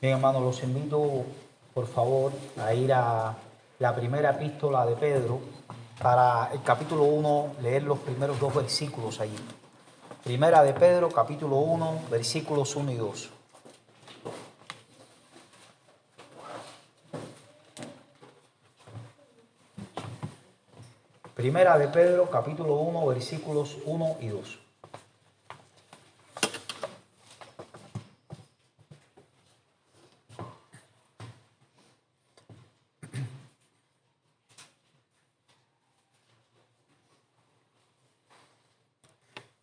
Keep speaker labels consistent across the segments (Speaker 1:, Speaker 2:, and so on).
Speaker 1: Bien, hermanos, los invito, por favor, a ir a la primera epístola de Pedro, para el capítulo 1, leer los primeros dos versículos allí. Primera de Pedro, capítulo 1, versículos 1 y 2. Primera de Pedro, capítulo 1, versículos 1 y 2.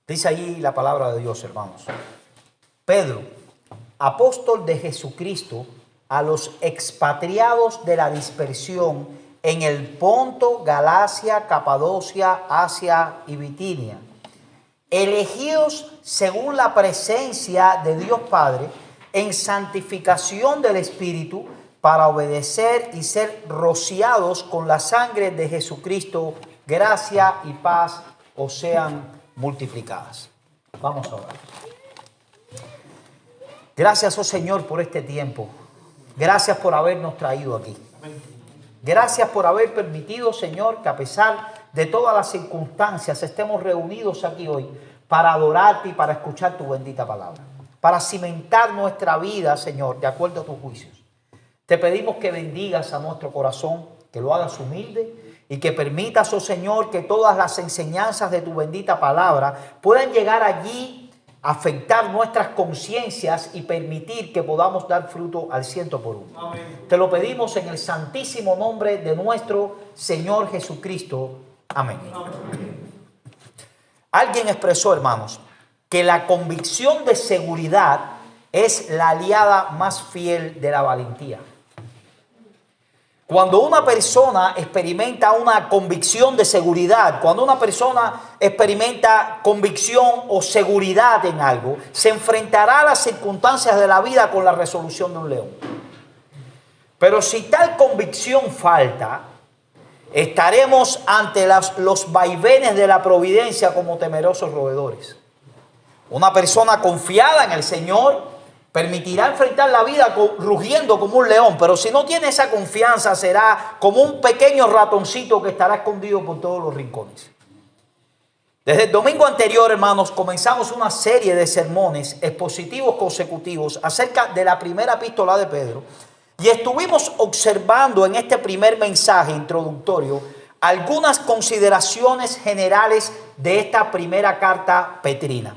Speaker 1: Dice allí la palabra de Dios, hermanos. Pedro, apóstol de Jesucristo, a los expatriados de la dispersión en el Ponto, Galacia, Capadocia, Asia y Bitinia, elegidos según la presencia de Dios Padre, en santificación del Espíritu, para obedecer y ser rociados con la sangre de Jesucristo, gracia y paz os sean multiplicadas. Vamos a orar. Gracias, oh Señor, por este tiempo. Gracias por habernos traído aquí. Gracias por haber permitido, Señor, que a pesar de todas las circunstancias estemos reunidos aquí hoy para adorarte y para escuchar tu bendita palabra, para cimentar nuestra vida, Señor, de acuerdo a tus juicios. Te pedimos que bendigas a nuestro corazón, que lo hagas humilde y que permitas, oh Señor, que todas las enseñanzas de tu bendita palabra puedan llegar allí, afectar nuestras conciencias y permitir que podamos dar fruto al 100%. Amén. Te lo pedimos en el santísimo nombre de nuestro Señor Jesucristo. Amén. Amén. Alguien expresó, hermanos, que la convicción de seguridad es la aliada más fiel de la valentía. Cuando una persona experimenta una convicción de seguridad, cuando una persona experimenta convicción o seguridad en algo, se enfrentará a las circunstancias de la vida con la resolución de un león. Pero si tal convicción falta, estaremos ante los vaivenes de la providencia como temerosos roedores. Una persona confiada en el Señor permitirá enfrentar la vida rugiendo como un león, pero si no tiene esa confianza será como un pequeño ratoncito que estará escondido por todos los rincones. Desde el domingo anterior, hermanos, comenzamos una serie de sermones expositivos consecutivos acerca de la primera epístola de Pedro y estuvimos observando en este primer mensaje introductorio algunas consideraciones generales de esta primera carta petrina.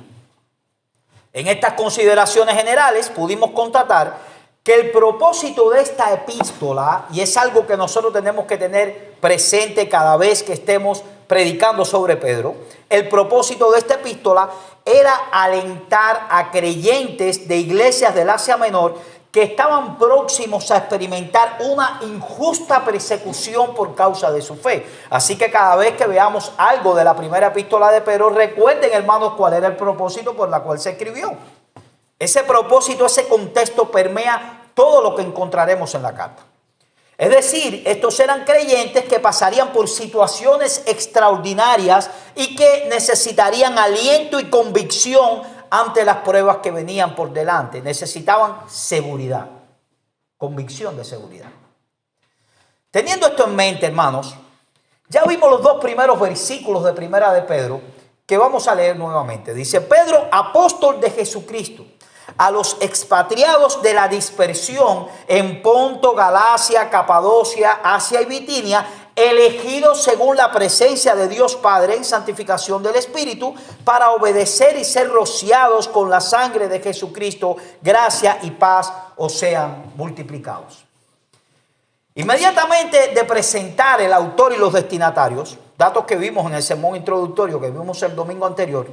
Speaker 1: En estas consideraciones generales pudimos constatar que el propósito de esta epístola, y es algo que nosotros tenemos que tener presente cada vez que estemos predicando sobre Pedro, el propósito de esta epístola era alentar a creyentes de iglesias del Asia Menor que estaban próximos a experimentar una injusta persecución por causa de su fe. Así que cada vez que veamos algo de la primera epístola de Pedro, recuerden, hermanos, cuál era el propósito por la cual se escribió. Ese propósito, ese contexto permea todo lo que encontraremos en la carta. Es decir, estos eran creyentes que pasarían por situaciones extraordinarias y que necesitarían aliento y convicción ante las pruebas que venían por delante. Necesitaban seguridad, convicción de seguridad. Teniendo esto en mente, hermanos, ya vimos los dos primeros versículos de primera de Pedro que vamos a leer nuevamente. Dice: Pedro, apóstol de Jesucristo, a los expatriados de la dispersión en Ponto, Galacia, Capadocia, Asia y Bitinia, elegidos según la presencia de Dios Padre en santificación del Espíritu, para obedecer y ser rociados con la sangre de Jesucristo, gracia y paz os sean multiplicados. Inmediatamente de presentar el autor y los destinatarios, datos que vimos en el sermón introductorio que vimos el domingo anterior,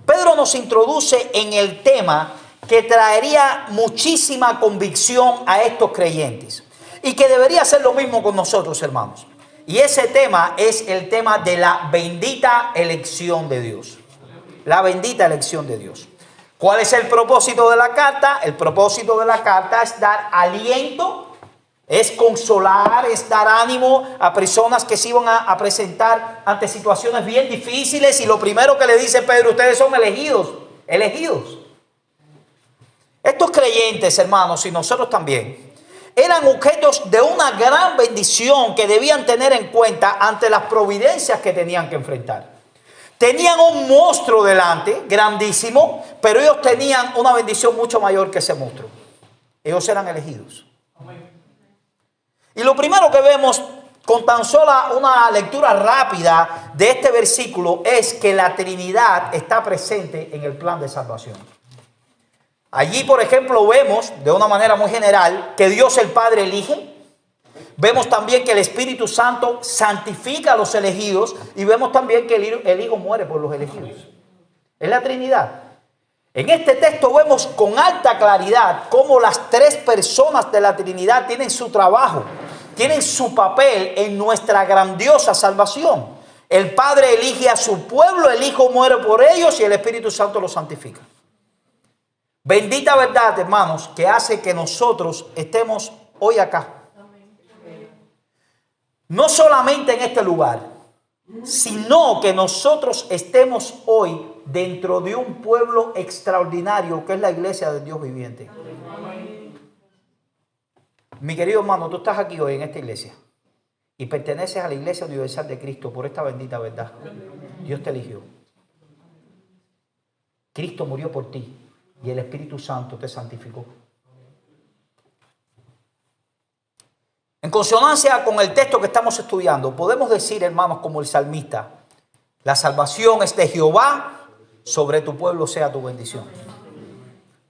Speaker 1: Pedro nos introduce en el tema que traería muchísima convicción a estos creyentes y que debería ser lo mismo con nosotros, hermanos. Y ese tema es el tema de la bendita elección de Dios. La bendita elección de Dios. ¿Cuál es el propósito de la carta? El propósito de la carta es dar aliento, es consolar, es dar ánimo a personas que se iban a presentar ante situaciones bien difíciles. Y lo primero que le dice Pedro: ustedes son elegidos. Estos creyentes, hermanos, y nosotros también, eran objetos de una gran bendición que debían tener en cuenta ante las providencias que tenían que enfrentar. Tenían un monstruo delante, grandísimo, pero ellos tenían una bendición mucho mayor que ese monstruo. Ellos eran elegidos. Y lo primero que vemos con tan sola una lectura rápida de este versículo es que la Trinidad está presente en el plan de salvación. Allí, por ejemplo, vemos de una manera muy general que Dios el Padre elige. Vemos también que el Espíritu Santo santifica a los elegidos y vemos también que el Hijo muere por los elegidos. Es la Trinidad. En este texto vemos con alta claridad cómo las tres personas de la Trinidad tienen su trabajo, tienen su papel en nuestra grandiosa salvación. El Padre elige a su pueblo, el Hijo muere por ellos y el Espíritu Santo los santifica. Bendita verdad, hermanos, que hace que nosotros estemos hoy acá. No solamente en este lugar, sino que nosotros estemos hoy dentro de un pueblo extraordinario que es la iglesia del Dios viviente. Mi querido hermano, tú estás aquí hoy en esta iglesia y perteneces a la Iglesia Universal de Cristo por esta bendita verdad. Dios te eligió. Cristo murió por ti y el Espíritu Santo te santificó. En consonancia con el texto que estamos estudiando, podemos decir, hermanos, como el salmista, la salvación es de Jehová, sobre tu pueblo sea tu bendición.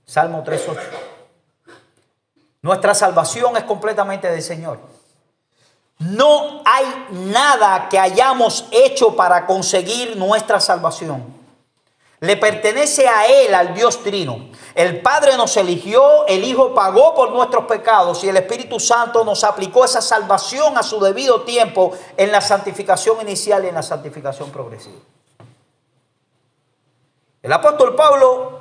Speaker 1: Salmo 3:8. Nuestra salvación es completamente del Señor. No hay nada que hayamos hecho para conseguir nuestra salvación. Le pertenece a Él, al Dios Trino. El Padre nos eligió, el Hijo pagó por nuestros pecados y el Espíritu Santo nos aplicó esa salvación a su debido tiempo en la santificación inicial y en la santificación progresiva. El apóstol Pablo,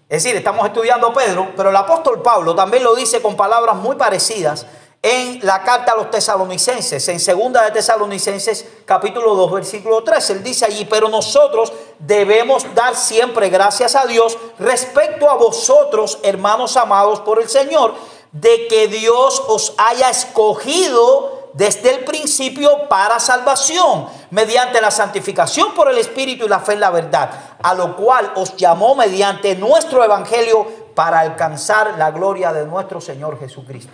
Speaker 1: es decir, estamos estudiando a Pedro, pero el apóstol Pablo también lo dice con palabras muy parecidas en la carta a los tesalonicenses, en 2 de Tesalonicenses capítulo 2 versículo 3, él dice allí: pero nosotros debemos dar siempre gracias a Dios respecto a vosotros, hermanos amados por el Señor, de que Dios os haya escogido desde el principio para salvación, mediante la santificación por el Espíritu y la fe en la verdad, a lo cual os llamó mediante nuestro evangelio para alcanzar la gloria de nuestro Señor Jesucristo.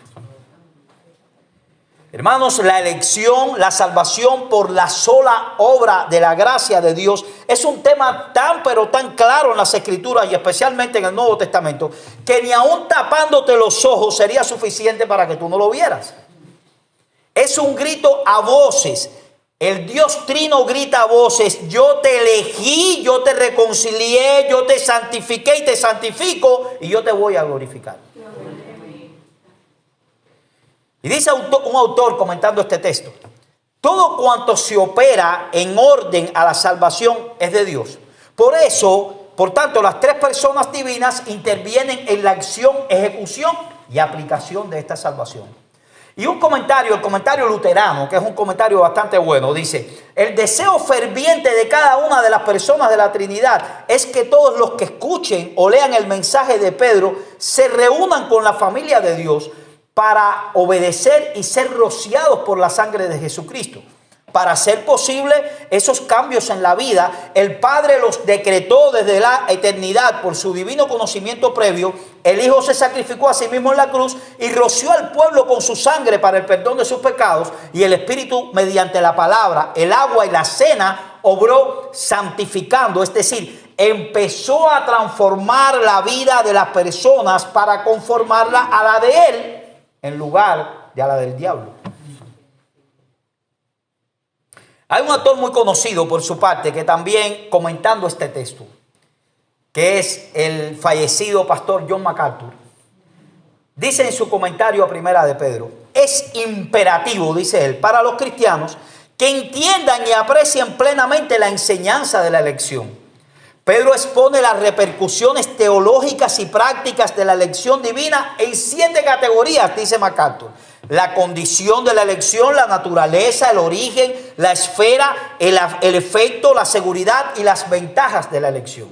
Speaker 1: Hermanos, la elección, la salvación por la sola obra de la gracia de Dios es un tema tan pero tan claro en las Escrituras y especialmente en el Nuevo Testamento, que ni aún tapándote los ojos sería suficiente para que tú no lo vieras. Es un grito a voces. El Dios Trino grita a voces: yo te elegí, yo te reconcilié, yo te santifiqué y te santifico y yo te voy a glorificar. Y dice un autor comentando este texto: todo cuanto se opera en orden a la salvación es de Dios. Por eso, por tanto, las tres personas divinas intervienen en la acción, ejecución y aplicación de esta salvación. Y un comentario, el comentario luterano, que es un comentario bastante bueno, dice: el deseo ferviente de cada una de las personas de la Trinidad es que todos los que escuchen o lean el mensaje de Pedro se reúnan con la familia de Dios para obedecer y ser rociados por la sangre de Jesucristo. Para hacer posible esos cambios en la vida, el Padre los decretó desde la eternidad por su divino conocimiento previo. El Hijo se sacrificó a sí mismo en la cruz y roció al pueblo con su sangre para el perdón de sus pecados. Y el Espíritu, mediante la palabra, el agua y la cena, obró santificando, es decir, empezó a transformar la vida de las personas para conformarla a la de Él en lugar de a la del diablo. Hay un autor muy conocido por su parte que también, comentando este texto, que es el fallecido pastor John MacArthur, dice en su comentario a Primera de Pedro: es imperativo, dice él, para los cristianos que entiendan y aprecien plenamente la enseñanza de la elección. Pedro expone las repercusiones teológicas y prácticas de la elección divina en 7 categorías, dice MacArthur: la condición de la elección, la naturaleza, el origen, la esfera, el efecto, la seguridad y las ventajas de la elección.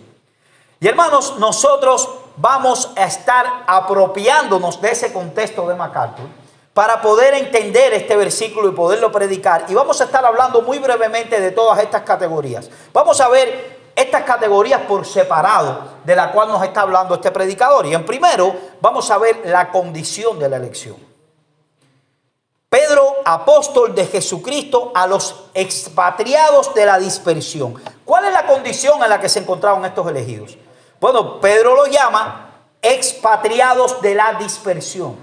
Speaker 1: Y hermanos, nosotros vamos a estar apropiándonos de ese contexto de MacArthur para poder entender este versículo y poderlo predicar. Y vamos a estar hablando muy brevemente de todas estas categorías. Vamos a ver estas categorías por separado, de la cual nos está hablando este predicador. Y en primero, vamos a ver la condición de la elección. Pedro, apóstol de Jesucristo, a los expatriados de la dispersión. ¿Cuál es la condición en la que se encontraban estos elegidos? Bueno, Pedro los llama expatriados de la dispersión.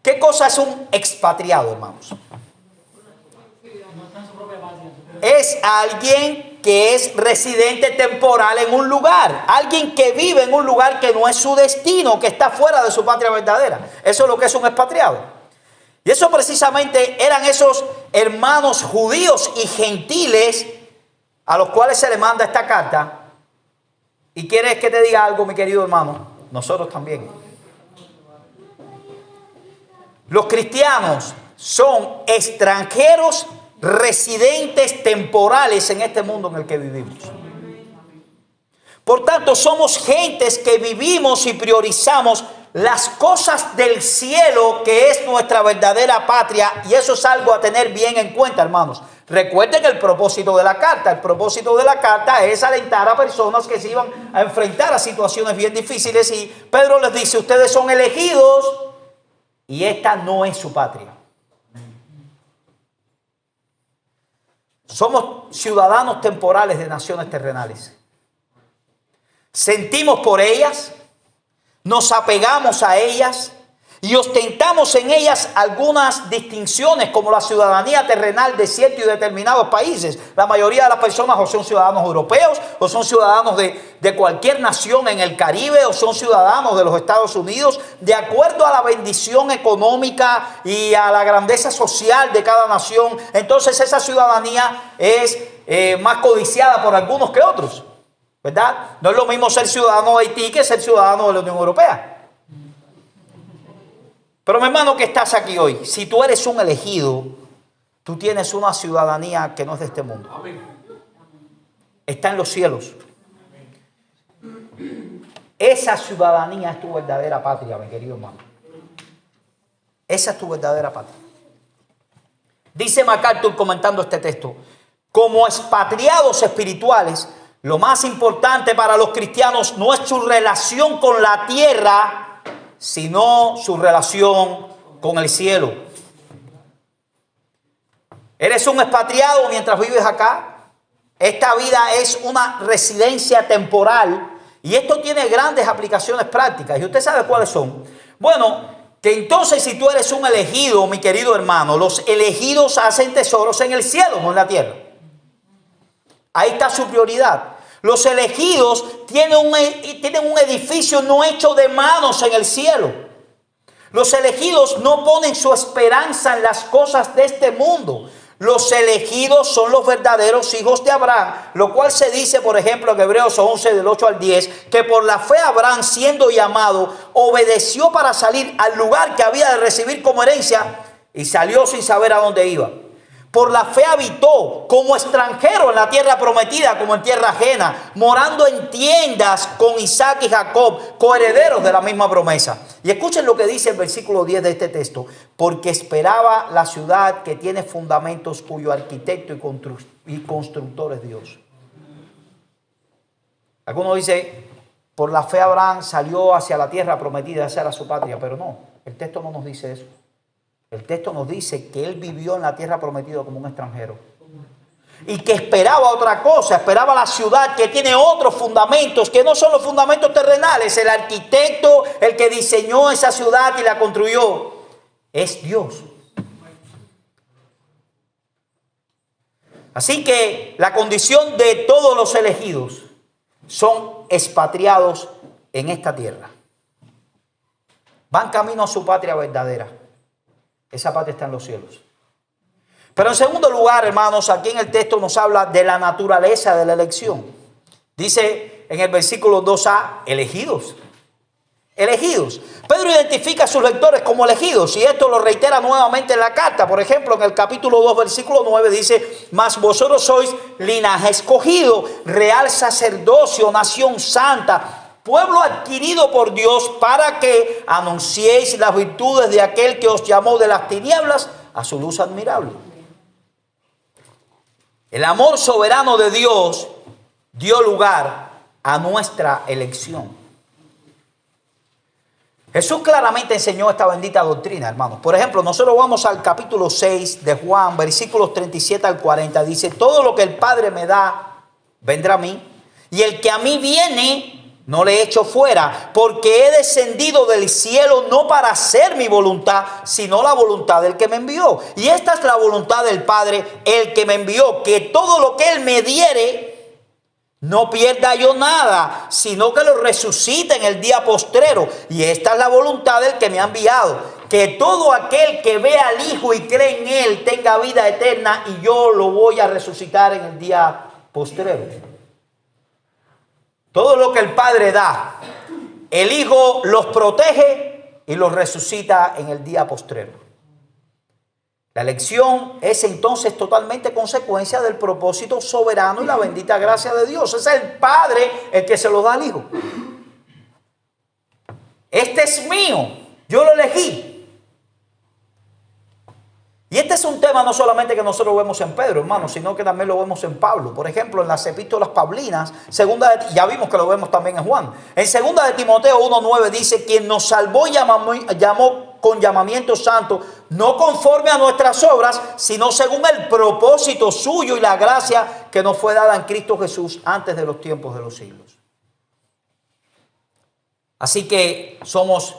Speaker 1: ¿Qué cosa es un expatriado, hermanos? Es alguien que es residente temporal en un lugar. Alguien que vive en un lugar que no es su destino, que está fuera de su patria verdadera. Eso es lo que es un expatriado. Y eso precisamente eran esos hermanos judíos y gentiles a los cuales se les manda esta carta. ¿Y quieres que te diga algo, mi querido hermano? Nosotros también. Los cristianos son extranjeros residentes temporales en este mundo en el que vivimos. Por tanto, somos gentes que vivimos y priorizamos las cosas del cielo, que es nuestra verdadera patria, y eso es algo a tener bien en cuenta, hermanos. Recuerden el propósito de la carta. El propósito de la carta es alentar a personas que se iban a enfrentar a situaciones bien difíciles, y Pedro les dice: ustedes son elegidos y esta no es su patria. Somos ciudadanos temporales de naciones terrenales. Sentimos por ellas, nos apegamos a ellas y ostentamos en ellas algunas distinciones, como la ciudadanía terrenal de ciertos y determinados países. La mayoría de las personas o son ciudadanos europeos, o son ciudadanos de cualquier nación en el Caribe, o son ciudadanos de los Estados Unidos, de acuerdo a la bendición económica y a la grandeza social de cada nación. Entonces esa ciudadanía es más codiciada por algunos que otros, ¿verdad? No es lo mismo ser ciudadano de Haití que ser ciudadano de la Unión Europea. Pero mi hermano que estás aquí hoy, si tú eres un elegido, tú tienes una ciudadanía que no es de este mundo. Está en los cielos. Esa ciudadanía es tu verdadera patria, mi querido hermano. Esa es tu verdadera patria. Dice MacArthur comentando este texto: como expatriados espirituales, lo más importante para los cristianos no es su relación con la tierra, sino su relación con el cielo. Eres un expatriado mientras vives acá. Esta vida es una residencia temporal, y esto tiene grandes aplicaciones prácticas. ¿Y usted sabe cuáles son? Bueno, que entonces si tú eres un elegido, mi querido hermano, los elegidos hacen tesoros en el cielo, no en la tierra. Ahí está su prioridad. Los elegidos tienen un edificio no hecho de manos en el cielo. Los elegidos no ponen su esperanza en las cosas de este mundo. Los elegidos son los verdaderos hijos de Abraham, lo cual se dice, por ejemplo, en Hebreos 11, del 8 al 10, que por la fe Abraham, siendo llamado, obedeció para salir al lugar que había de recibir como herencia, y salió sin saber a dónde iba. Por la fe habitó como extranjero en la tierra prometida, como en tierra ajena, morando en tiendas con Isaac y Jacob, coherederos de la misma promesa. Y escuchen lo que dice el versículo 10 de este texto: porque esperaba la ciudad que tiene fundamentos, cuyo arquitecto y constructor es Dios. Algunos dicen: por la fe Abraham salió hacia la tierra prometida, esa era su patria. Pero no, el texto no nos dice eso. El texto nos dice que él vivió en la tierra prometida como un extranjero. Y que esperaba otra cosa, esperaba la ciudad que tiene otros fundamentos, que no son los fundamentos terrenales. El arquitecto, el que diseñó esa ciudad y la construyó, es Dios. Así que la condición de todos los elegidos son expatriados en esta tierra. Van camino a su patria verdadera. Esa patria está en los cielos. Pero en segundo lugar, hermanos, aquí en el texto nos habla de la naturaleza de la elección. Dice en el versículo 2a, elegidos. Elegidos. Pedro identifica a sus lectores como elegidos, y esto lo reitera nuevamente en la carta. Por ejemplo, en el capítulo 2, versículo 9 dice: mas vosotros sois linaje escogido, real sacerdocio, nación santa, pueblo adquirido por Dios, para que anunciéis las virtudes de aquel que os llamó de las tinieblas a su luz admirable. El amor soberano de Dios dio lugar a nuestra elección. Jesús claramente enseñó esta bendita doctrina, hermanos. Por ejemplo, nosotros vamos al capítulo 6 de Juan, versículos 37 al 40. Dice, todo lo que el Padre me da, vendrá a mí. Y el que a mí viene, no le echo fuera. Porque he descendido del cielo no para hacer mi voluntad, sino la voluntad del que me envió. Y esta es la voluntad del Padre, el que me envió. Que todo lo que Él me diere, no pierda yo nada, sino que lo resucite en el día postrero. Y esta es la voluntad del que me ha enviado. Que todo aquel que ve al Hijo y cree en Él tenga vida eterna, y yo lo voy a resucitar en el día postrero. Todo lo que el Padre da, el Hijo los protege y los resucita en el día postrero. La elección es entonces totalmente consecuencia del propósito soberano y la bendita gracia de Dios. Es el Padre el que se lo da al Hijo. Este es mío, yo lo elegí. Y este es un tema no solamente que nosotros vemos en Pedro, hermanos, sino que también lo vemos en Pablo. Por ejemplo, en las epístolas paulinas, ya vimos que lo vemos también en Juan. En 2 de Timoteo 1:9 dice, quien nos salvó y llamó con llamamiento santo, no conforme a nuestras obras, sino según el propósito suyo y la gracia que nos fue dada en Cristo Jesús antes de los tiempos de los siglos. Así que somos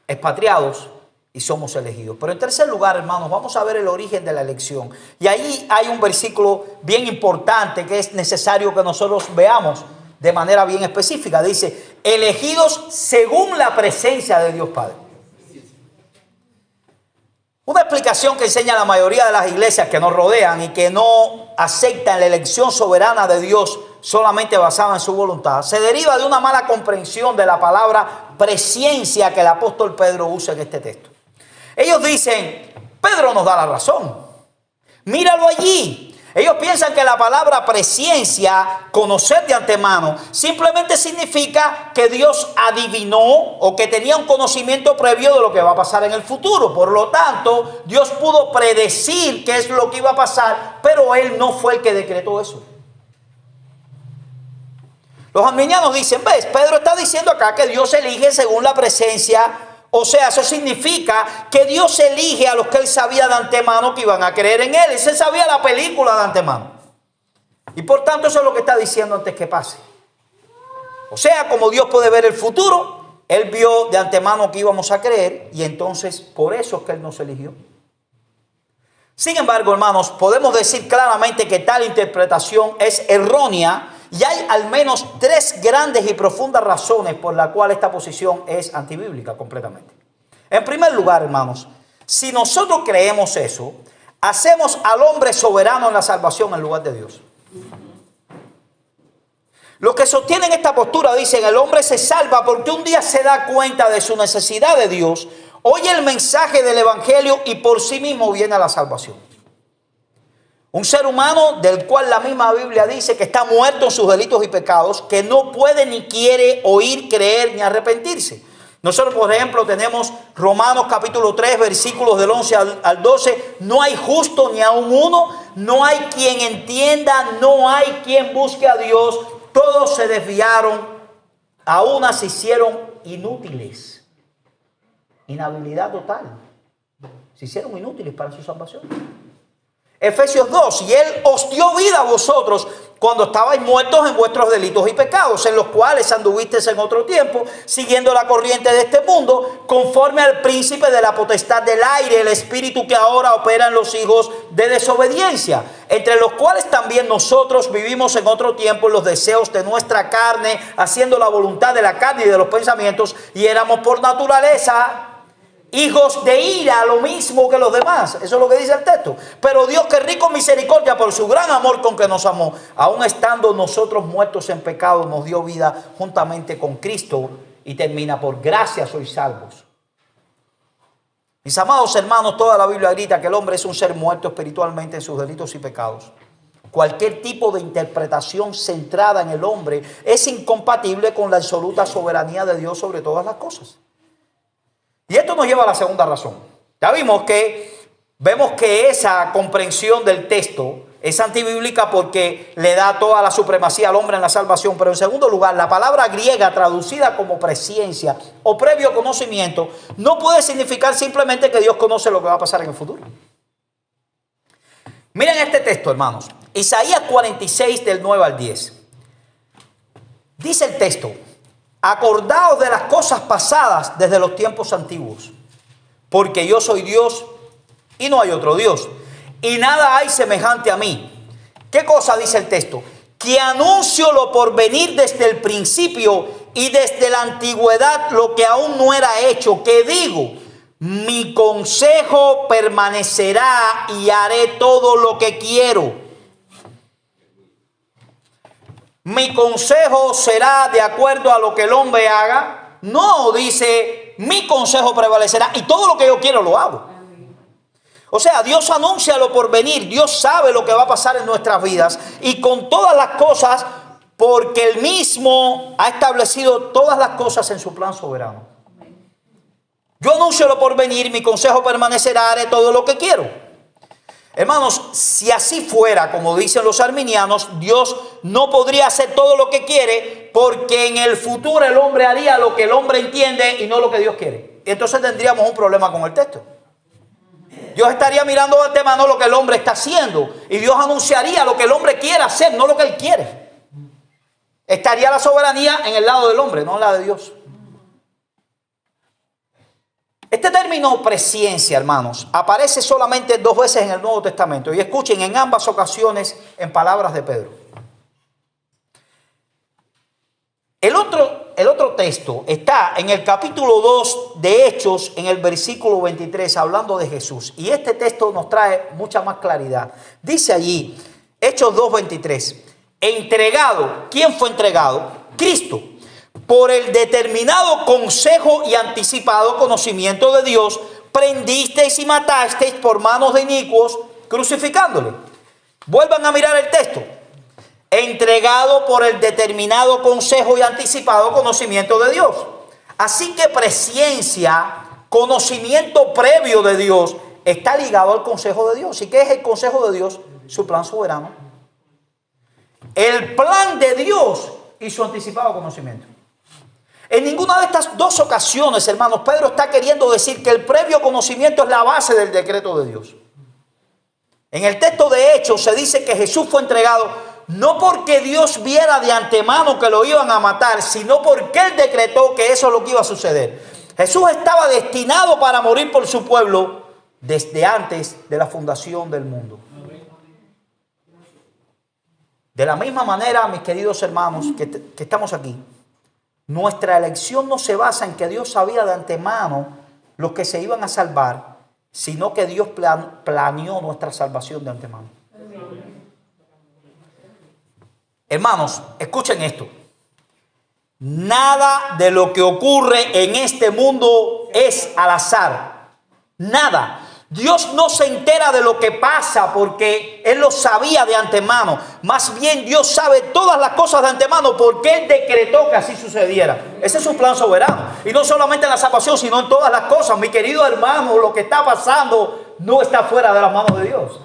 Speaker 1: expatriados y somos elegidos. Pero en tercer lugar, hermanos, vamos a ver el origen de la elección. Y ahí hay un versículo bien importante que es necesario que nosotros veamos de manera bien específica. Dice, elegidos según la presencia de Dios Padre. Una explicación que enseña la mayoría de las iglesias que nos rodean y que no aceptan la elección soberana de Dios solamente basada en su voluntad, se deriva de una mala comprensión de la palabra presciencia que el apóstol Pedro usa en este texto. Ellos dicen, Pedro nos da la razón. Míralo allí. Ellos piensan que la palabra presciencia, conocer de antemano, simplemente significa que Dios adivinó o que tenía un conocimiento previo de lo que va a pasar en el futuro. Por lo tanto, Dios pudo predecir qué es lo que iba a pasar, pero Él no fue el que decretó eso. Los arminianos dicen, ves, Pedro está diciendo acá que Dios elige según la presencia. O sea, eso significa que Dios elige a los que Él sabía de antemano que iban a creer en Él. Él se sabía la película de antemano. Y por tanto eso es lo que está diciendo antes que pase. O sea, como Dios puede ver el futuro, Él vio de antemano que íbamos a creer y entonces por eso es que Él nos eligió. Sin embargo, hermanos, podemos decir claramente que tal interpretación es errónea. Y hay al menos 3 grandes y profundas razones por las cuales esta posición es antibíblica completamente. En primer lugar, hermanos, si nosotros creemos eso, hacemos al hombre soberano en la salvación en lugar de Dios. Los que sostienen esta postura dicen, el hombre se salva porque un día se da cuenta de su necesidad de Dios, oye el mensaje del evangelio y por sí mismo viene a la salvación. Un ser humano del cual la misma Biblia dice que está muerto en sus delitos y pecados, que no puede ni quiere oír, creer ni arrepentirse. Nosotros, por ejemplo, tenemos Romanos capítulo 3, versículos del 11 al 12. No hay justo ni aun uno, no hay quien entienda, no hay quien busque a Dios. Todos se desviaron, a unas se hicieron inútiles. Inhabilidad total. Se hicieron inútiles para su salvación. Efesios 2, y Él os dio vida a vosotros cuando estabais muertos en vuestros delitos y pecados, en los cuales anduvisteis en otro tiempo, siguiendo la corriente de este mundo, conforme al príncipe de la potestad del aire, el espíritu que ahora opera en los hijos de desobediencia, entre los cuales también nosotros vivimos en otro tiempo en los deseos de nuestra carne, haciendo la voluntad de la carne y de los pensamientos, y éramos por naturaleza hijos de ira, lo mismo que los demás. Eso es lo que dice el texto. Pero Dios, que rico en misericordia por su gran amor con que nos amó, aun estando nosotros muertos en pecado, nos dio vida juntamente con Cristo. Y termina, por gracia sois salvos. Mis amados hermanos, toda la Biblia grita que el hombre es un ser muerto espiritualmente en sus delitos y pecados. Cualquier tipo de interpretación centrada en el hombre es incompatible con la absoluta soberanía de Dios sobre todas las cosas. Y esto nos lleva a la segunda razón. Ya vemos que esa comprensión del texto es antibíblica porque le da toda la supremacía al hombre en la salvación. Pero en segundo lugar, la palabra griega traducida como presciencia o previo conocimiento no puede significar simplemente que Dios conoce lo que va a pasar en el futuro. Miren este texto, hermanos. Isaías 46 del 9 al 10. Dice el texto: acordaos de las cosas pasadas desde los tiempos antiguos, porque yo soy Dios y no hay otro Dios, y nada hay semejante a mí. ¿Qué cosa dice el texto? Que anuncio lo por venir desde el principio y desde la antigüedad lo que aún no era hecho, que digo, mi consejo permanecerá y haré todo lo que quiero. Mi consejo será de acuerdo a lo que el hombre haga. No, dice, mi consejo prevalecerá y todo lo que yo quiero lo hago. O sea, Dios anuncia lo por venir. Dios sabe lo que va a pasar en nuestras vidas y con todas las cosas, porque Él mismo ha establecido todas las cosas en su plan soberano. Yo anuncio lo por venir, mi consejo permanecerá, haré todo lo que quiero. Hermanos, si así fuera, como dicen los arminianos, Dios no podría hacer todo lo que quiere, porque en el futuro el hombre haría lo que el hombre entiende y no lo que Dios quiere. Y entonces tendríamos un problema con el texto. Dios estaría mirando de antemano lo que el hombre está haciendo y Dios anunciaría lo que el hombre quiere hacer, no lo que él quiere. Estaría la soberanía en el lado del hombre, no en la de Dios. Este término presciencia, hermanos, aparece solamente 2 veces en el Nuevo Testamento. Y escuchen, en ambas ocasiones en palabras de Pedro. El otro texto está en el capítulo 2 de Hechos, en el versículo 23, hablando de Jesús. Y este texto nos trae mucha más claridad. Dice allí, Hechos 2:23, entregado, ¿quién fue entregado? Cristo. Por el determinado consejo y anticipado conocimiento de Dios, prendisteis y matasteis por manos de inicuos, crucificándole. Vuelvan a mirar el texto. Entregado por el determinado consejo y anticipado conocimiento de Dios. Así que presciencia, conocimiento previo de Dios, está ligado al consejo de Dios. ¿Y qué es el consejo de Dios? Su plan soberano. El plan de Dios y su anticipado conocimiento. En ninguna de estas 2 ocasiones, hermanos, Pedro está queriendo decir que el previo conocimiento es la base del decreto de Dios. En el texto de Hechos se dice que Jesús fue entregado no porque Dios viera de antemano que lo iban a matar, sino porque Él decretó que eso es lo que iba a suceder. Jesús estaba destinado para morir por su pueblo desde antes de la fundación del mundo. De la misma manera, mis queridos hermanos que estamos aquí, nuestra elección no se basa en que Dios sabía de antemano los que se iban a salvar, sino que Dios planeó nuestra salvación de antemano. Hermanos, escuchen esto. Nada de lo que ocurre en este mundo es al azar. Nada. Dios no se entera de lo que pasa porque Él lo sabía de antemano. Más bien Dios sabe todas las cosas de antemano porque Él decretó que así sucediera. Ese es su plan soberano. Y no solamente en la salvación, sino en todas las cosas. Mi querido hermano, lo que está pasando no está fuera de las manos de Dios.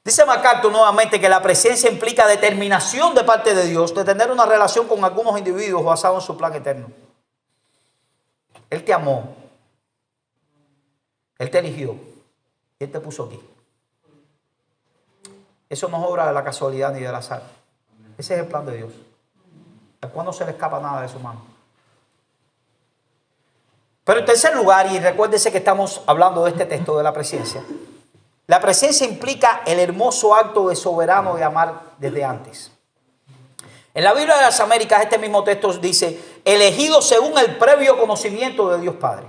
Speaker 1: Dice MacArthur nuevamente que la presencia implica determinación de parte de Dios de tener una relación con algunos individuos basado en su plan eterno. Él te amó, Él te eligió y Él te puso aquí. Eso no es obra de la casualidad ni del azar. Ese es el plan de Dios. Al cual no se le escapa nada de su mano. Pero en tercer lugar, y recuérdese que estamos hablando de este texto de la presencia, la presencia implica el hermoso acto de soberano de amar desde antes. En la Biblia de las Américas este mismo texto dice, elegido según el previo conocimiento de Dios Padre.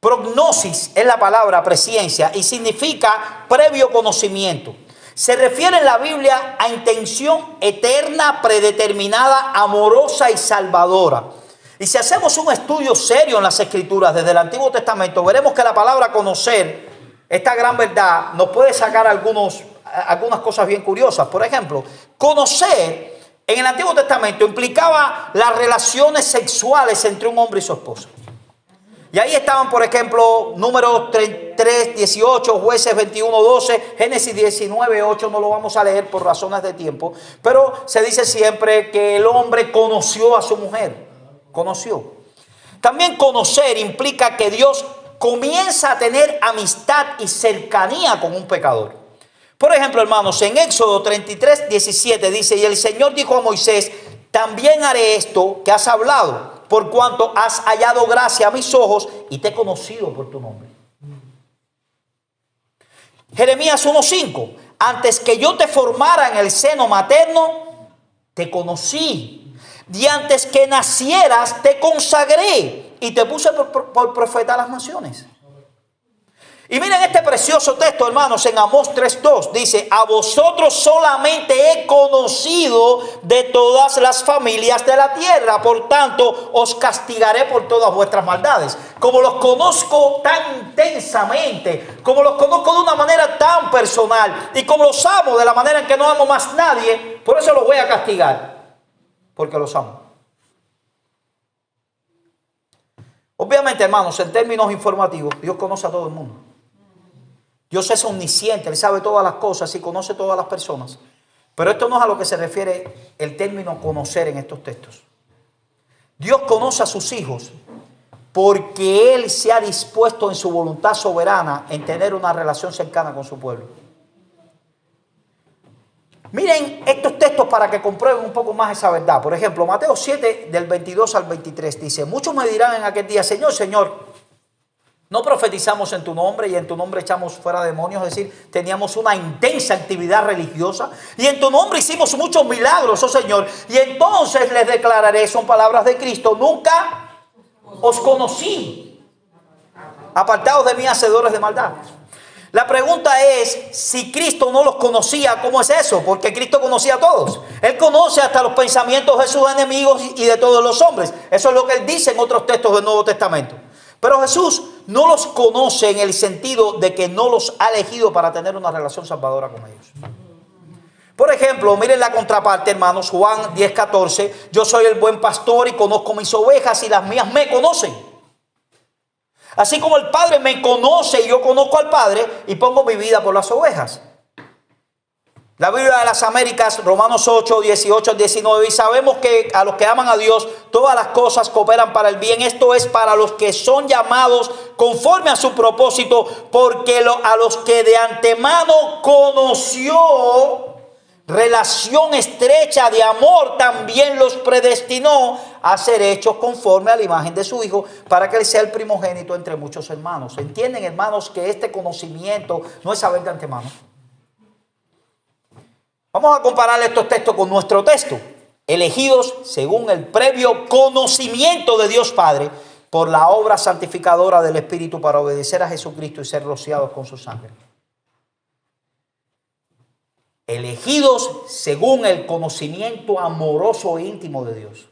Speaker 1: Prognosis es la palabra presciencia y significa previo conocimiento. Se refiere en la Biblia a intención eterna, predeterminada, amorosa y salvadora. Y si hacemos un estudio serio en las Escrituras desde el Antiguo Testamento, veremos que la palabra conocer esta gran verdad nos puede sacar algunas cosas bien curiosas. Por ejemplo, conocer en el Antiguo Testamento implicaba las relaciones sexuales entre un hombre y su esposa. Y ahí estaban, por ejemplo, Números 3, 18, Jueces 21, 12, Génesis 19, 8, no lo vamos a leer por razones de tiempo, pero se dice siempre que el hombre conoció a su mujer, conoció. También conocer implica que Dios comienza a tener amistad y cercanía con un pecador. Por ejemplo, hermanos, en Éxodo 33, 17 dice, y el Señor dijo a Moisés, también haré esto que has hablado, por cuanto has hallado gracia a mis ojos y te he conocido por tu nombre. Jeremías 1:5, antes que yo te formara en el seno materno, te conocí. Y antes que nacieras, te consagré y te puse por profeta a las naciones. Y miren este precioso texto, hermanos, en Amós 3:2 dice, a vosotros solamente he conocido de todas las familias de la tierra, por tanto os castigaré por todas vuestras maldades. Como los conozco tan intensamente, como los conozco de una manera tan personal y como los amo de la manera en que no amo más nadie, por eso los voy a castigar, porque los amo. Obviamente, hermanos, en términos informativos, Dios conoce a todo el mundo. Dios es omnisciente, Él sabe todas las cosas y conoce todas las personas. Pero esto no es a lo que se refiere el término conocer en estos textos. Dios conoce a sus hijos porque Él se ha dispuesto en su voluntad soberana en tener una relación cercana con su pueblo. Miren estos textos para que comprueben un poco más esa verdad. Por ejemplo, Mateo 7, del 22 al 23 dice, muchos me dirán en aquel día, Señor, Señor, no profetizamos en tu nombre y en tu nombre echamos fuera demonios, es decir, teníamos una intensa actividad religiosa y en tu nombre hicimos muchos milagros, oh Señor. Y entonces les declararé, son palabras de Cristo, nunca os conocí, apartados de mí, hacedores de maldad. La pregunta es, si Cristo no los conocía, ¿cómo es eso? Porque Cristo conocía a todos. Él conoce hasta los pensamientos de sus enemigos y de todos los hombres. Eso es lo que Él dice en otros textos del Nuevo Testamento. Pero Jesús no los conoce en el sentido de que no los ha elegido para tener una relación salvadora con ellos. Por ejemplo, miren la contraparte, hermanos, Juan 10:14, yo soy el buen pastor y conozco mis ovejas y las mías me conocen. Así como el Padre me conoce y yo conozco al Padre y pongo mi vida por las ovejas. La Biblia de las Américas, Romanos 8, 18 al 19, y sabemos que a los que aman a Dios, todas las cosas cooperan para el bien. Esto es para los que son llamados conforme a su propósito, porque a los que de antemano conoció, relación estrecha de amor, también los predestinó a ser hechos conforme a la imagen de su Hijo, para que Él sea el primogénito entre muchos hermanos. ¿Entienden, hermanos, que este conocimiento no es saber de antemano? Vamos a comparar estos textos con nuestro texto. Elegidos según el previo conocimiento de Dios Padre por la obra santificadora del Espíritu para obedecer a Jesucristo y ser rociados con su sangre. Elegidos según el conocimiento amoroso e íntimo de Dios.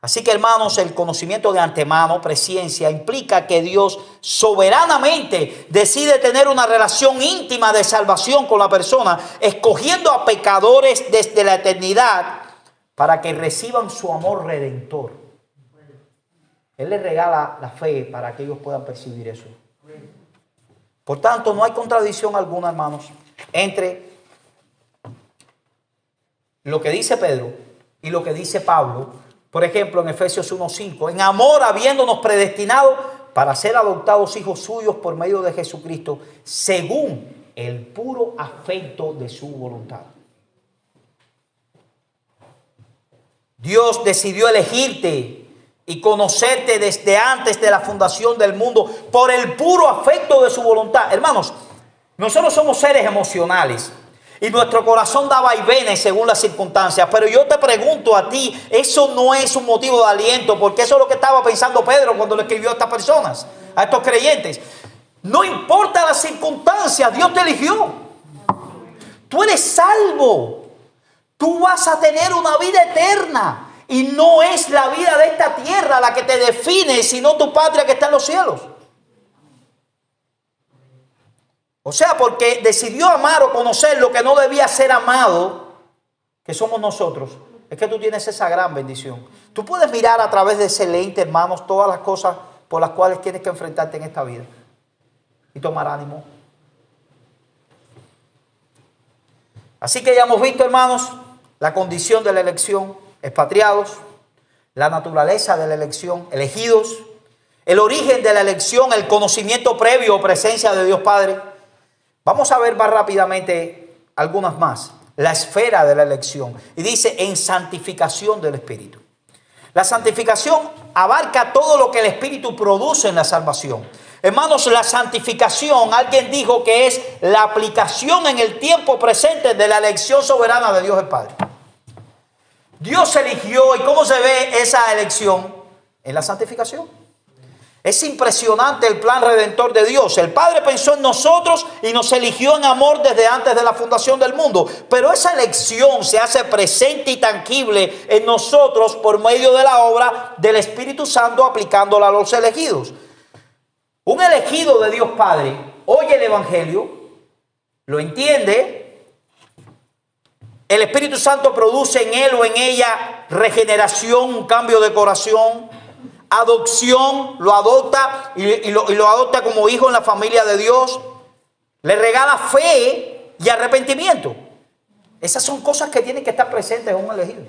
Speaker 1: Así que, hermanos, el conocimiento de antemano, presciencia, implica que Dios soberanamente decide tener una relación íntima de salvación con la persona, escogiendo a pecadores desde la eternidad para que reciban su amor redentor. Él les regala la fe para que ellos puedan percibir eso. Por tanto, no hay contradicción alguna, hermanos, entre lo que dice Pedro y lo que dice Pablo. Por ejemplo, en Efesios 1:5, en amor habiéndonos predestinado para ser adoptados hijos suyos por medio de Jesucristo, según el puro afecto de su voluntad. Dios decidió elegirte y conocerte desde antes de la fundación del mundo por el puro afecto de su voluntad. Hermanos, nosotros somos seres emocionales. Y nuestro corazón da vaivenes según las circunstancias. Pero yo te pregunto a ti, eso no es un motivo de aliento, porque eso es lo que estaba pensando Pedro cuando le escribió a estas personas, a estos creyentes. No importa las circunstancias, Dios te eligió. Tú eres salvo. Tú vas a tener una vida eterna. Y no es la vida de esta tierra la que te define, sino tu patria que está en los cielos. O sea, porque decidió amar o conocer lo que no debía ser amado, que somos nosotros. Es que tú tienes esa gran bendición. Tú puedes mirar a través de ese lente, hermanos, todas las cosas por las cuales tienes que enfrentarte en esta vida. Y tomar ánimo. Así que ya hemos visto, hermanos, la condición de la elección, expatriados, la naturaleza de la elección, elegidos, el origen de la elección, el conocimiento previo o presencia de Dios Padre. Vamos a ver más rápidamente algunas más. La esfera de la elección. Y dice en santificación del Espíritu. La santificación abarca todo lo que el Espíritu produce en la salvación. Hermanos, la santificación, alguien dijo que es la aplicación en el tiempo presente de la elección soberana de Dios el Padre. Dios eligió, ¿y cómo se ve esa elección? En la santificación. Es impresionante el plan redentor de Dios. El Padre pensó en nosotros y nos eligió en amor desde antes de la fundación del mundo. Pero esa elección se hace presente y tangible en nosotros por medio de la obra del Espíritu Santo aplicándola a los elegidos. Un elegido de Dios Padre oye el Evangelio, lo entiende, el Espíritu Santo produce en él o en ella regeneración, un cambio de corazón, adopción, lo adopta y lo adopta como hijo en la familia de Dios, le regala fe y arrepentimiento. Esas son cosas que tienen que estar presentes en un elegido.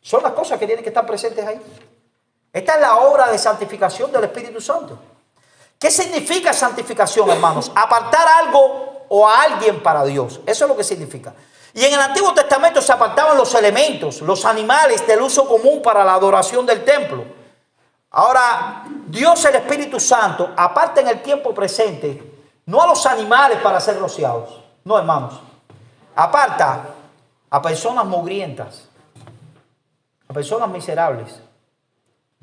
Speaker 1: Son las cosas que tienen que estar presentes ahí. Esta es la obra de santificación del Espíritu Santo. ¿Qué significa santificación, hermanos? Apartar algo o a alguien para Dios. Eso es lo que significa. Y en el Antiguo Testamento se apartaban los elementos, los animales del uso común para la adoración del templo. Ahora, Dios el Espíritu Santo aparta en el tiempo presente, no a los animales para ser rociados. No, hermanos. Aparta a personas mugrientas, a personas miserables,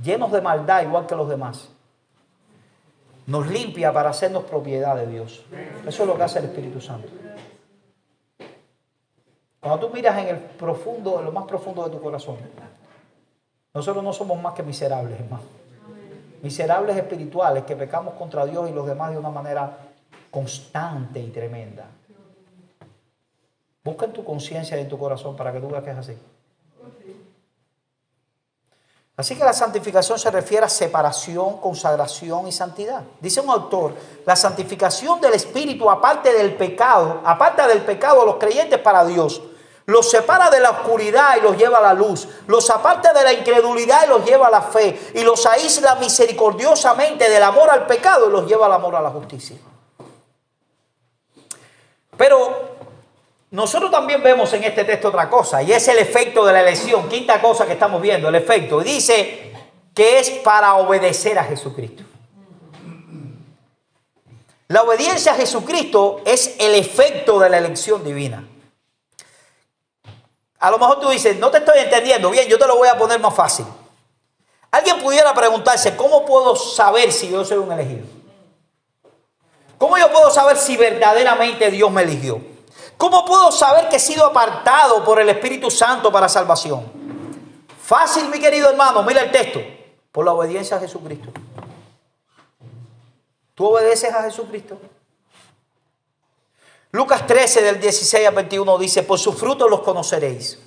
Speaker 1: llenos de maldad igual que los demás. Nos limpia para hacernos propiedad de Dios. Eso es lo que hace el Espíritu Santo. Cuando tú miras en el profundo, en lo más profundo de tu corazón, nosotros no somos más que miserables, hermano. Miserables espirituales que pecamos contra Dios y los demás de una manera constante y tremenda. Busca en tu conciencia y en tu corazón para que tú veas que es así. Así que la santificación se refiere a separación, consagración y santidad. Dice un autor, la santificación del Espíritu aparta del pecado a los creyentes para Dios. Los separa de la oscuridad y los lleva a la luz. Los aparta de la incredulidad y los lleva a la fe. Y los aísla misericordiosamente del amor al pecado y los lleva al amor a la justicia. Pero nosotros también vemos en este texto otra cosa, y es el efecto de la elección. Quinta cosa que estamos viendo, el efecto. Y dice que es para obedecer a Jesucristo. La obediencia a Jesucristo es el efecto de la elección divina. A lo mejor tú dices, no te estoy entendiendo. Bien, yo te lo voy a poner más fácil. Alguien pudiera preguntarse, ¿cómo puedo saber si yo soy un elegido? ¿Cómo yo puedo saber si verdaderamente Dios me eligió? ¿Cómo puedo saber que he sido apartado por el Espíritu Santo para salvación? Fácil, mi querido hermano, mira el texto. Por la obediencia a Jesucristo. ¿Tú obedeces a Jesucristo? Lucas 13, del 16 al 21 dice, por sus frutos los conoceréis.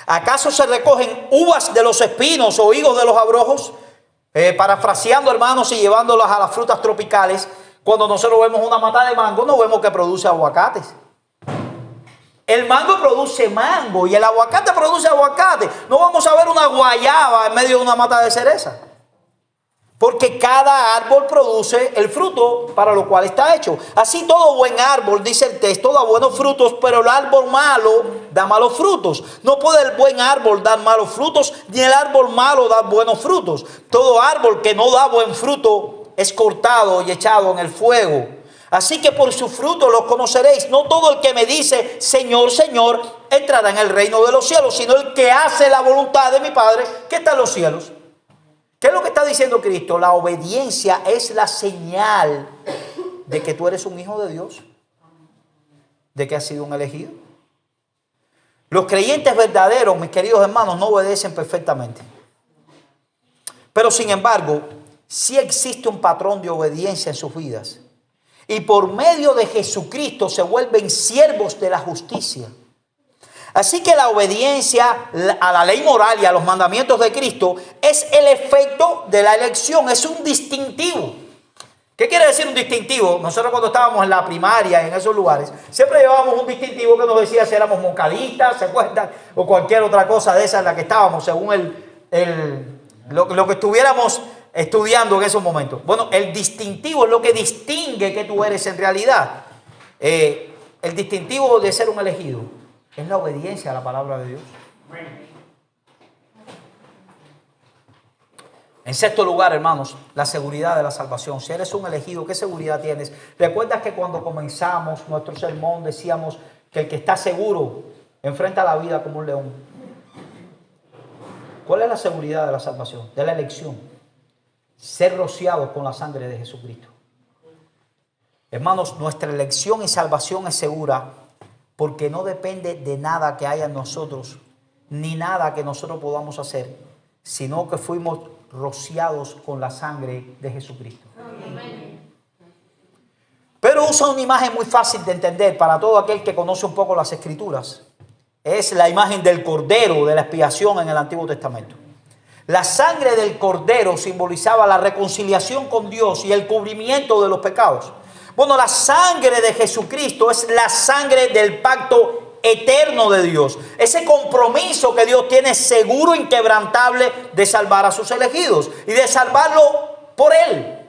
Speaker 1: ¿Acaso se recogen uvas de los espinos o higos de los abrojos? Parafraseando, hermanos, y llevándolas a las frutas tropicales. Cuando nosotros vemos una mata de mango, no vemos que produce aguacates. El mango produce mango y el aguacate produce aguacate. No vamos a ver una guayaba en medio de una mata de cereza. Porque cada árbol produce el fruto para lo cual está hecho. Así todo buen árbol, dice el texto, da buenos frutos, pero el árbol malo da malos frutos. No puede el buen árbol dar malos frutos, ni el árbol malo dar buenos frutos. Todo árbol que no da buen fruto es cortado y echado en el fuego. Así que por su fruto los conoceréis. No todo el que me dice, Señor, Señor, entrará en el reino de los cielos, sino el que hace la voluntad de mi Padre que está en los cielos. ¿Qué es lo que está diciendo Cristo? La obediencia es la señal de que tú eres un hijo de Dios, de que has sido un elegido. Los creyentes verdaderos, mis queridos hermanos, no obedecen perfectamente. Pero sin embargo, sí existe un patrón de obediencia en sus vidas. y por medio de Jesucristo se vuelven siervos de la justicia. Así que la obediencia a la ley moral y a los mandamientos de Cristo es el efecto de la elección, es un distintivo. ¿Qué quiere decir un distintivo? Nosotros cuando estábamos en la primaria, en esos lugares, siempre llevábamos un distintivo que nos decía si éramos moncadistas, ¿se acuerdan? O cualquier otra cosa de esa en la que estábamos, según lo que estuviéramos estudiando en esos momentos. Bueno, el distintivo es lo que distingue que tú eres en realidad. El distintivo de ser un elegido es la obediencia a la palabra de Dios. En sexto lugar, hermanos, la seguridad de la salvación. Si eres un elegido, ¿qué seguridad tienes? ¿Recuerdas que cuando comenzamos nuestro sermón decíamos que el que está seguro enfrenta la vida como un león? ¿Cuál es la seguridad de la salvación? De la elección. Ser rociados con la sangre de Jesucristo. Hermanos, nuestra elección y salvación es segura porque no depende de nada que haya en nosotros, ni nada que nosotros podamos hacer, sino que fuimos rociados con la sangre de Jesucristo. Pero usa una imagen muy fácil de entender para todo aquel que conoce un poco las Escrituras. Es la imagen del cordero de la expiación en el Antiguo Testamento. La sangre del cordero simbolizaba la reconciliación con Dios y el cubrimiento de los pecados. Bueno, la sangre de Jesucristo es la sangre del pacto eterno de Dios. Ese compromiso que Dios tiene seguro, inquebrantable, de salvar a sus elegidos y de salvarlo por Él.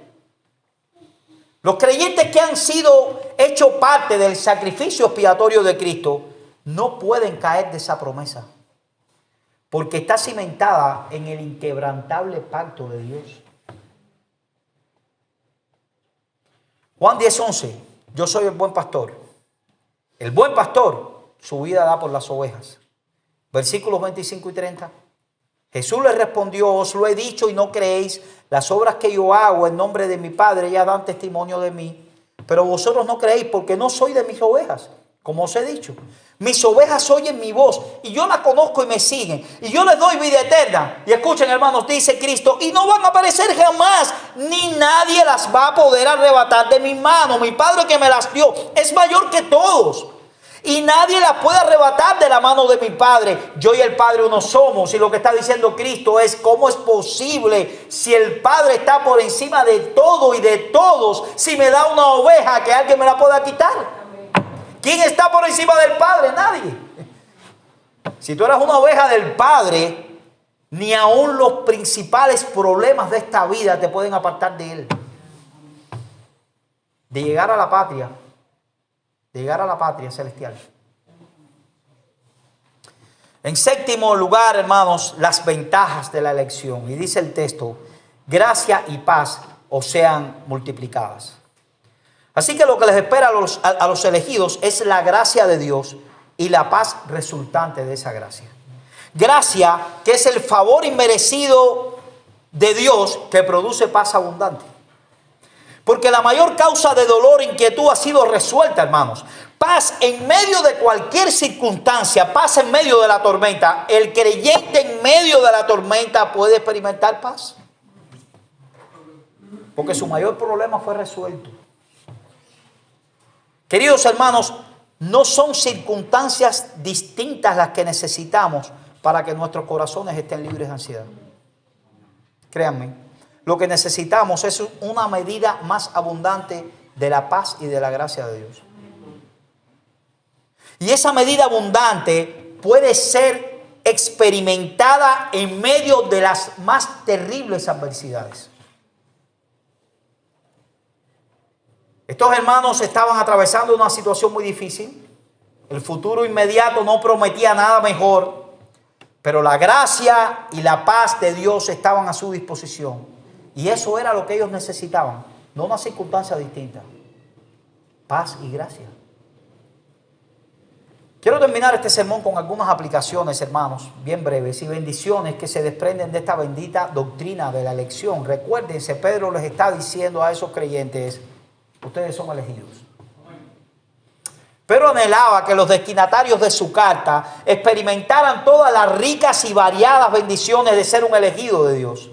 Speaker 1: Los creyentes que han sido hechos parte del sacrificio expiatorio de Cristo no pueden caer de esa promesa, porque está cimentada en el inquebrantable pacto de Dios. Juan 10:11, yo soy el buen pastor. El buen pastor su vida da por las ovejas. Versículos 25 y 30. Jesús les respondió, os lo he dicho y no creéis. Las obras que yo hago en nombre de mi Padre ya dan testimonio de mí. Pero vosotros no creéis porque no soy de mis ovejas, como os he dicho. Mis ovejas oyen mi voz y yo la conozco y me siguen. Y yo les doy vida eterna. Y escuchen, hermanos, dice Cristo, y no van a aparecer jamás, ni nadie las va a poder arrebatar de mi mano. Mi Padre que me las dio es mayor que todos. Y nadie las puede arrebatar de la mano de mi Padre. Yo y el Padre uno somos. Y lo que está diciendo Cristo es, ¿cómo es posible si el Padre está por encima de todo y de todos? Si me da una oveja, que alguien me la pueda quitar. ¿Quién está por encima del Padre? Nadie. Si tú eres una oveja del Padre, ni aun los principales problemas de esta vida te pueden apartar de Él. De llegar a la patria. De llegar a la patria celestial. En séptimo lugar, hermanos, las ventajas de la elección. Y dice el texto, gracia y paz os sean multiplicadas. Así que lo que les espera a los elegidos es la gracia de Dios y la paz resultante de esa gracia. Gracia, que es el favor inmerecido de Dios que produce paz abundante. Porque la mayor causa de dolor e inquietud ha sido resuelta, hermanos. Paz en medio de cualquier circunstancia, paz en medio de la tormenta. El creyente en medio de la tormenta puede experimentar paz. Porque su mayor problema fue resuelto. Queridos hermanos, no son circunstancias distintas las que necesitamos para que nuestros corazones estén libres de ansiedad. Créanme, lo que necesitamos es una medida más abundante de la paz y de la gracia de Dios. Y esa medida abundante puede ser experimentada en medio de las más terribles adversidades. Estos hermanos estaban atravesando una situación muy difícil. El futuro inmediato no prometía nada mejor, pero la gracia y la paz de Dios estaban a su disposición. Y eso era lo que ellos necesitaban, no una circunstancia distinta. Paz y gracia. Quiero terminar este sermón con algunas aplicaciones, hermanos, bien breves, y bendiciones que se desprenden de esta bendita doctrina de la elección. Recuérdense, Pedro les está diciendo a esos creyentes, ustedes son elegidos. Pero anhelaba que los destinatarios de su carta experimentaran todas las ricas y variadas bendiciones de ser un elegido de Dios.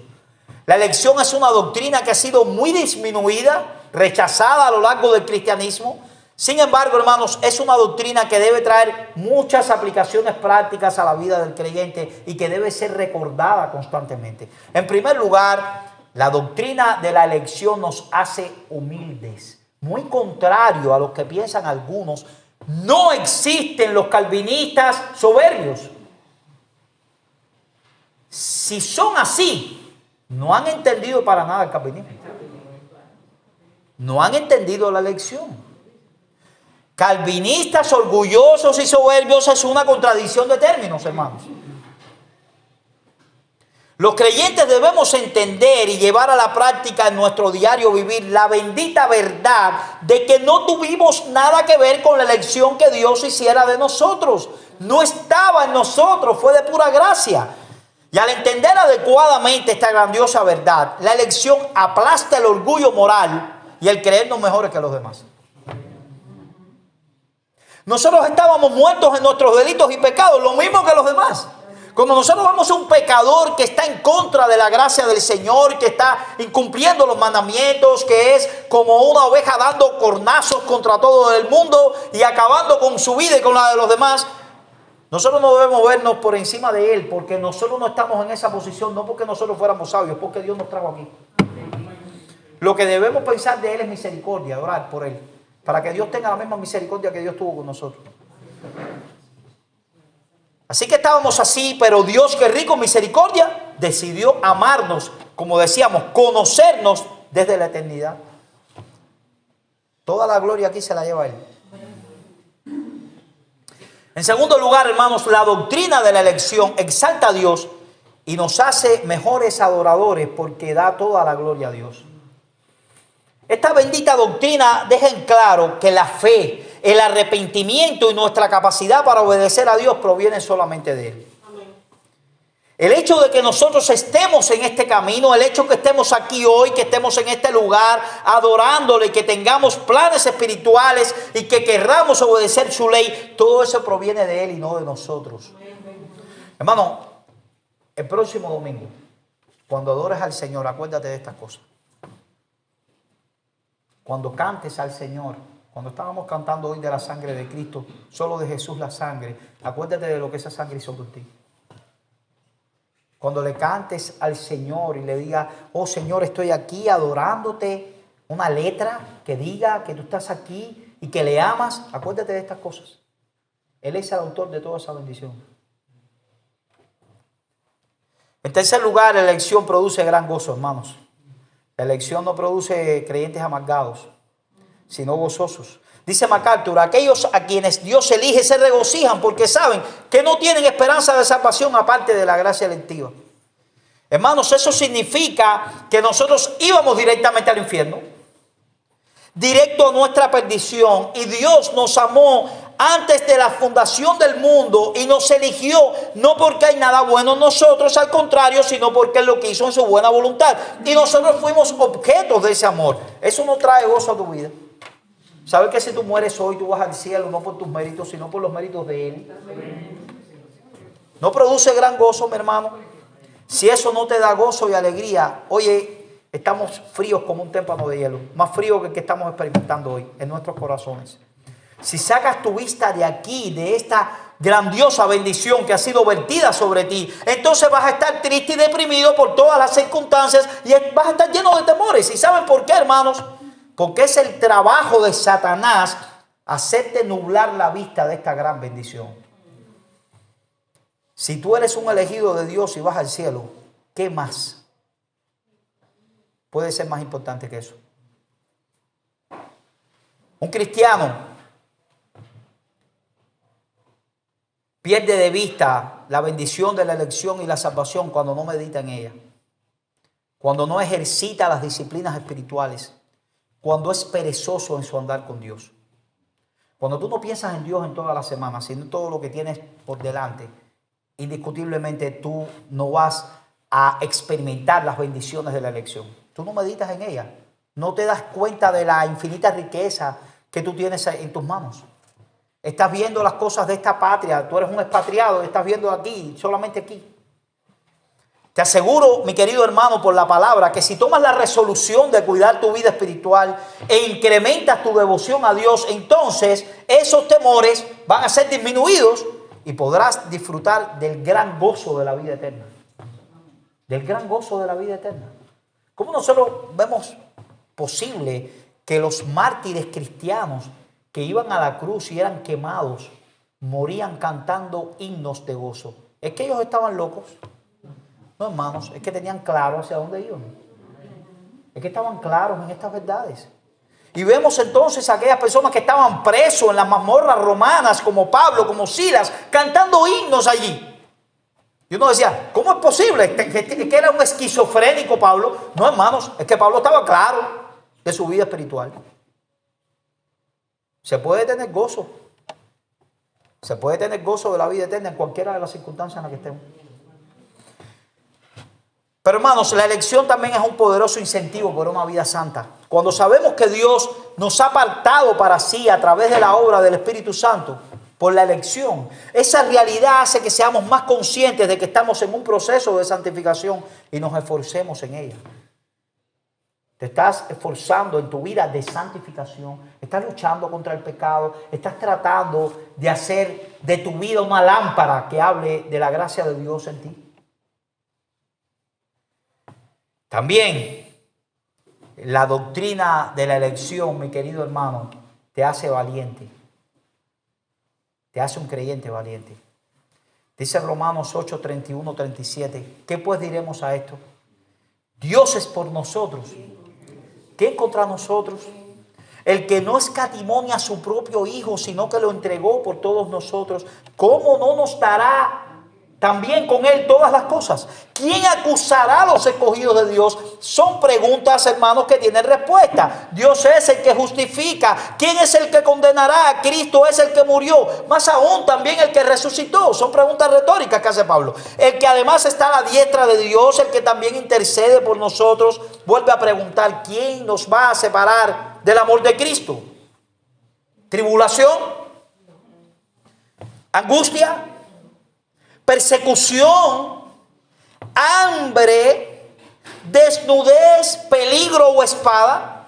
Speaker 1: La elección es una doctrina que ha sido muy disminuida, rechazada a lo largo del cristianismo. Sin embargo, hermanos, es una doctrina que debe traer muchas aplicaciones prácticas a la vida del creyente y que debe ser recordada constantemente. En primer lugar, la doctrina de la elección nos hace humildes. Muy contrario a lo que piensan algunos, no existen los calvinistas soberbios. Si son así, no han entendido para nada el calvinismo. No han entendido la elección. Calvinistas orgullosos y soberbios es una contradicción de términos, hermanos. Los creyentes debemos entender y llevar a la práctica en nuestro diario vivir la bendita verdad de que no tuvimos nada que ver con la elección que Dios hiciera de nosotros. No estaba en nosotros, fue de pura gracia. Y al entender adecuadamente esta grandiosa verdad, la elección aplasta el orgullo moral y el creernos mejores que los demás. Nosotros estábamos muertos en nuestros delitos y pecados, lo mismo que los demás. Cuando nosotros vemos a un pecador que está en contra de la gracia del Señor, que está incumpliendo los mandamientos, que es como una oveja dando cornazos contra todo el mundo y acabando con su vida y con la de los demás, nosotros no debemos vernos por encima de él, porque nosotros no estamos en esa posición, no porque nosotros fuéramos sabios, porque Dios nos trajo aquí. Lo que debemos pensar de él es misericordia, orar por él, para que Dios tenga la misma misericordia que Dios tuvo con nosotros. Así que estábamos así, pero Dios, que rico en misericordia, decidió amarnos, como decíamos, conocernos desde la eternidad. Toda la gloria aquí se la lleva Él. En segundo lugar, hermanos, la doctrina de la elección exalta a Dios y nos hace mejores adoradores porque da toda la gloria a Dios. Esta bendita doctrina deja en claro que la fe, el arrepentimiento y nuestra capacidad para obedecer a Dios provienen solamente de Él. El hecho de que nosotros estemos en este camino, el hecho que estemos aquí hoy, que estemos en este lugar adorándole y que tengamos planes espirituales y que querramos obedecer su ley, todo eso proviene de Él y no de nosotros. Hermano, el próximo domingo, cuando adores al Señor, acuérdate de estas cosas. Cuando cantes al Señor, cuando estábamos cantando hoy de la sangre de Cristo, solo de Jesús la sangre, acuérdate de lo que esa sangre hizo por ti. Cuando le cantes al Señor y le digas, oh Señor, estoy aquí adorándote, una letra que diga que tú estás aquí y que le amas, acuérdate de estas cosas. Él es el autor de toda esa bendición. En tercer lugar, la elección produce gran gozo, hermanos. La elección no produce creyentes amargados, sino gozosos. Dice MacArthur, aquellos a quienes Dios elige se regocijan porque saben que no tienen esperanza de salvación aparte de la gracia electiva. Hermanos, eso significa que nosotros íbamos directamente al infierno, directo a nuestra perdición, y Dios nos amó antes de la fundación del mundo y nos eligió no porque hay nada bueno en nosotros, al contrario, sino porque Él lo quiso en su buena voluntad. Y nosotros fuimos objetos de ese amor. Eso no trae gozo a tu vida. ¿Sabes que si tú mueres hoy, tú vas al cielo no por tus méritos, sino por los méritos de Él? No produce gran gozo, mi hermano. Si eso no te da gozo y alegría, oye, estamos fríos como un témpano de hielo. Más frío que el que estamos experimentando hoy en nuestros corazones. Si sacas tu vista de aquí, de esta grandiosa bendición que ha sido vertida sobre ti, entonces vas a estar triste y deprimido por todas las circunstancias y vas a estar lleno de temores. ¿Y saben por qué, hermanos? Porque es el trabajo de Satanás hacerte nublar la vista de esta gran bendición. Si tú eres un elegido de Dios y vas al cielo, ¿qué más puede ser más importante que eso? Un cristiano pierde de vista la bendición de la elección y la salvación cuando no medita en ella, cuando no ejercita las disciplinas espirituales, cuando es perezoso en su andar con Dios. Cuando tú no piensas en Dios en toda la semana, sino en todo lo que tienes por delante, indiscutiblemente tú no vas a experimentar las bendiciones de la elección. Tú no meditas en ella, no te das cuenta de la infinita riqueza que tú tienes en tus manos. Estás viendo las cosas de esta patria, tú eres un expatriado, estás viendo aquí, solamente aquí. Te aseguro, mi querido hermano, por la palabra, que si tomas la resolución de cuidar tu vida espiritual e incrementas tu devoción a Dios, entonces esos temores van a ser disminuidos y podrás disfrutar del gran gozo de la vida eterna. Del gran gozo de la vida eterna. ¿Cómo nosotros vemos posible que los mártires cristianos que iban a la cruz y eran quemados morían cantando himnos de gozo? ¿Es que ellos estaban locos? No, hermanos, es que tenían claro hacia dónde iban. Es que estaban claros en estas verdades. Y vemos entonces a aquellas personas que estaban presos en las mazmorras romanas, como Pablo, como Silas, cantando himnos allí. Y uno decía, ¿cómo es posible? ¿Que era un esquizofrénico Pablo? No, hermanos, es que Pablo estaba claro de su vida espiritual. Se puede tener gozo. Se puede tener gozo de la vida eterna en cualquiera de las circunstancias en las que estemos. Pero hermanos, la elección también es un poderoso incentivo por una vida santa. Cuando sabemos que Dios nos ha apartado para sí a través de la obra del Espíritu Santo, por la elección, esa realidad hace que seamos más conscientes de que estamos en un proceso de santificación y nos esforcemos en ella. Te estás esforzando en tu vida de santificación, estás luchando contra el pecado, estás tratando de hacer de tu vida una lámpara que hable de la gracia de Dios en ti. También la doctrina de la elección, mi querido hermano, te hace valiente. Te hace un creyente valiente. Dice Romanos 8, 31, 37. ¿Qué pues diremos a esto? Dios es por nosotros. ¿Quién contra nosotros? El que no escatimó ni a su propio Hijo, sino que lo entregó por todos nosotros. ¿Cómo no nos dará también con Él todas las cosas? ¿Quién acusará a los escogidos de Dios? Son preguntas, hermanos, que tienen respuesta. Dios es el que justifica. ¿Quién es el que condenará? Cristo es el que murió. Más aún, también el que resucitó. Son preguntas retóricas que hace Pablo. El que además está a la diestra de Dios, el que también intercede por nosotros, vuelve a preguntar: ¿quién nos va a separar del amor de Cristo? ¿Tribulación? ¿Angustia? ¿Persecución? ¿Hambre? ¿Desnudez? ¿Peligro o espada?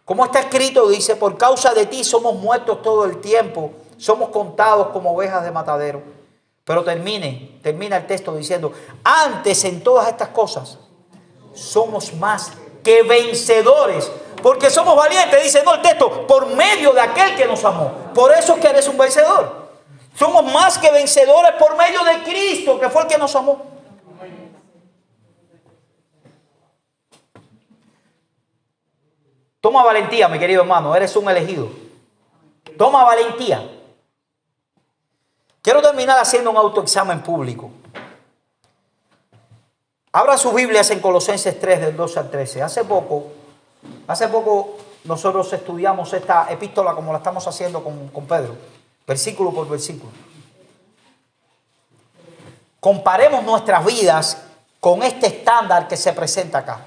Speaker 1: Como está escrito, dice: por causa de ti somos muertos todo el tiempo, somos contados como ovejas de matadero. Pero termina el texto diciendo: antes en todas estas cosas somos más que vencedores, porque somos valientes. Dice no el texto, por medio de aquel que nos amó. Por eso es que eres un vencedor. Somos más que vencedores por medio de Cristo, que fue el que nos amó. Toma valentía, mi querido hermano, eres un elegido. Toma valentía. Quiero terminar haciendo un autoexamen público. Abra sus Biblias en Colosenses 3, del 12 al 13. Hace poco nosotros estudiamos esta epístola como la estamos haciendo con Pedro, versículo por versículo. Comparemos nuestras vidas con este estándar que se presenta acá.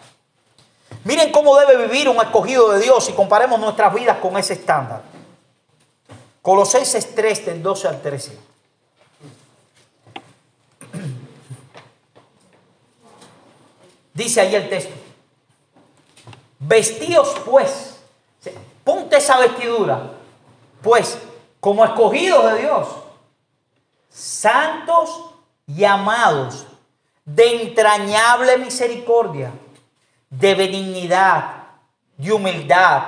Speaker 1: Miren cómo debe vivir un escogido de Dios y comparemos nuestras vidas con ese estándar. Colosenses 3, del 12 al 13. Dice ahí el texto: vestíos pues, ponte esa vestidura, pues, como escogidos de Dios, santos y amados, de entrañable misericordia, de benignidad, de humildad,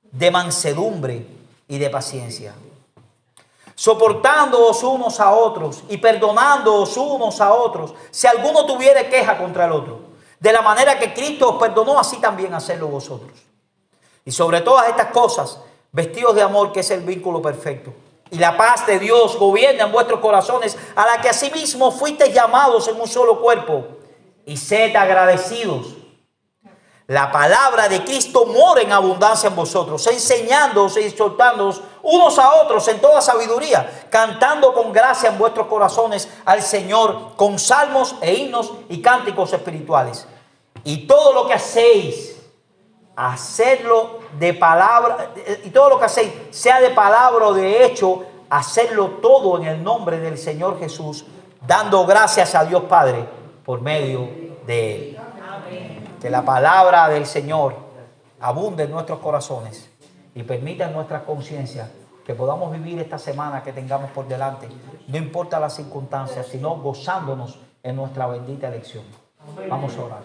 Speaker 1: de mansedumbre y de paciencia, soportándoos unos a otros y perdonándoos unos a otros, si alguno tuviere queja contra el otro. De la manera que Cristo os perdonó, así también hacedlo vosotros. Y sobre todas estas cosas, vestidos de amor, que es el vínculo perfecto. Y la paz de Dios gobierna en vuestros corazones, a la que asimismo fuisteis llamados en un solo cuerpo. Y sed agradecidos. La palabra de Cristo mora en abundancia en vosotros, enseñándoos y exhortándoos unos a otros en toda sabiduría, cantando con gracia en vuestros corazones al Señor con salmos e himnos y cánticos espirituales. Y todo lo que hacéis, hacedlo de palabra, y todo lo que hacéis, sea de palabra o de hecho, hacedlo todo en el nombre del Señor Jesús, dando gracias a Dios Padre por medio de Él. Que la palabra del Señor abunde en nuestros corazones y permita en nuestra conciencia que podamos vivir esta semana que tengamos por delante, no importa las circunstancias, sino gozándonos en nuestra bendita elección. Vamos a orar.